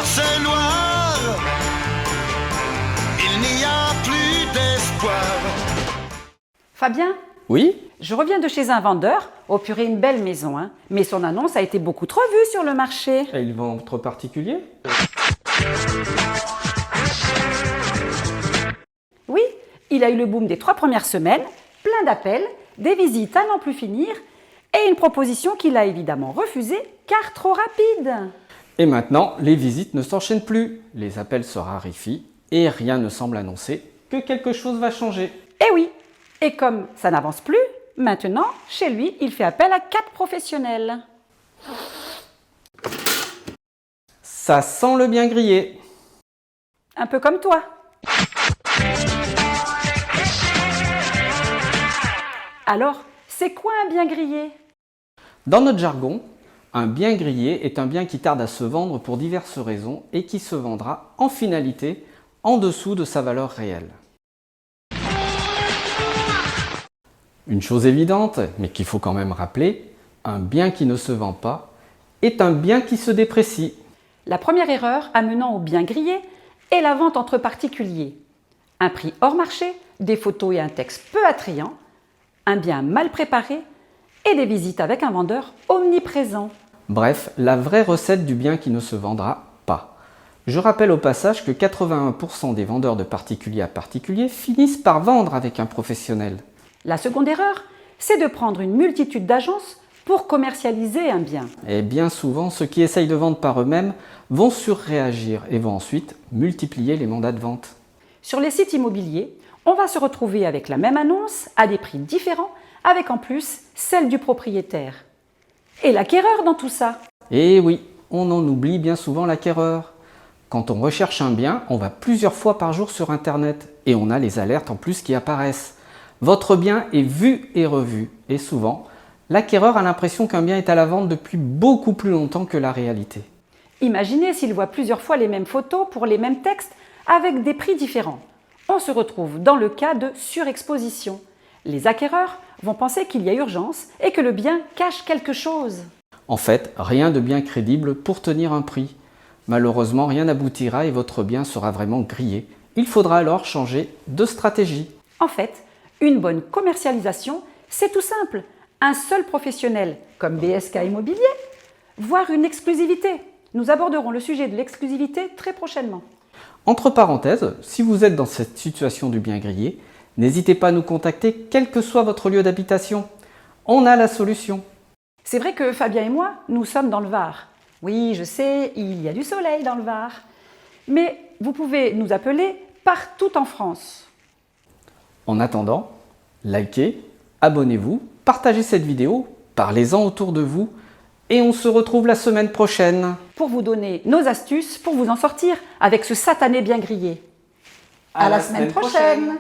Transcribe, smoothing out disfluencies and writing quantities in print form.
se noie, il n'y a plus d'espoir. Fabien, Oui? je reviens de chez un vendeur. Oh purée, une belle maison, hein. Mais son annonce a été beaucoup trop vue sur le marché. Et il vend entre particuliers? Oui, il a eu le boom des 3 premières semaines, plein d'appels, des visites à n'en plus finir et une proposition qu'il a évidemment refusée car trop rapide. Et maintenant, les visites ne s'enchaînent plus, les appels se raréfient et rien ne semble annoncer que quelque chose va changer. Eh oui, et comme ça n'avance plus, maintenant, chez lui, il fait appel à 4 professionnels. Ça sent le bien grillé. Un peu comme toi. Alors, c'est quoi un bien grillé? Dans notre jargon, un bien grillé est un bien qui tarde à se vendre pour diverses raisons et qui se vendra en finalité en dessous de sa valeur réelle. Une chose évidente, mais qu'il faut quand même rappeler, un bien qui ne se vend pas est un bien qui se déprécie. La première erreur amenant au bien grillé est la vente entre particuliers. Un prix hors marché, des photos et un texte peu attrayant, un bien mal préparé et des visites avec un vendeur omniprésent. Bref, la vraie recette du bien qui ne se vendra pas. Je rappelle au passage que 81% des vendeurs de particulier à particulier finissent par vendre avec un professionnel. La seconde erreur, c'est de prendre une multitude d'agences pour commercialiser un bien. Et bien souvent, ceux qui essayent de vendre par eux-mêmes vont surréagir et vont ensuite multiplier les mandats de vente. Sur les sites immobiliers, on va se retrouver avec la même annonce à des prix différents, avec en plus celle du propriétaire. Et l'acquéreur dans tout ça? Et oui, on en oublie bien souvent l'acquéreur. Quand on recherche un bien, on va plusieurs fois par jour sur Internet et on a les alertes en plus qui apparaissent. Votre bien est vu et revu et souvent, l'acquéreur a l'impression qu'un bien est à la vente depuis beaucoup plus longtemps que la réalité. Imaginez s'il voit plusieurs fois les mêmes photos pour les mêmes textes avec des prix différents. On se retrouve dans le cas de surexposition. Les acquéreurs vont penser qu'il y a urgence et que le bien cache quelque chose. En fait, rien de bien crédible pour tenir un prix. Malheureusement, rien n'aboutira et votre bien sera vraiment grillé. Il faudra alors changer de stratégie. En fait, une bonne commercialisation, c'est tout simple. Un seul professionnel, comme BSK Immobilier, voire une exclusivité. Nous aborderons le sujet de l'exclusivité très prochainement. Entre parenthèses, si vous êtes dans cette situation du bien grillé, n'hésitez pas à nous contacter quel que soit votre lieu d'habitation. On a la solution. C'est vrai que Fabien et moi, nous sommes dans le Var. Oui, je sais, il y a du soleil dans le Var. Mais vous pouvez nous appeler partout en France. En attendant, likez, abonnez-vous, partagez cette vidéo, parlez-en autour de vous et on se retrouve la semaine prochaine. Pour vous donner nos astuces pour vous en sortir avec ce satané bien grillé. À la semaine prochaine.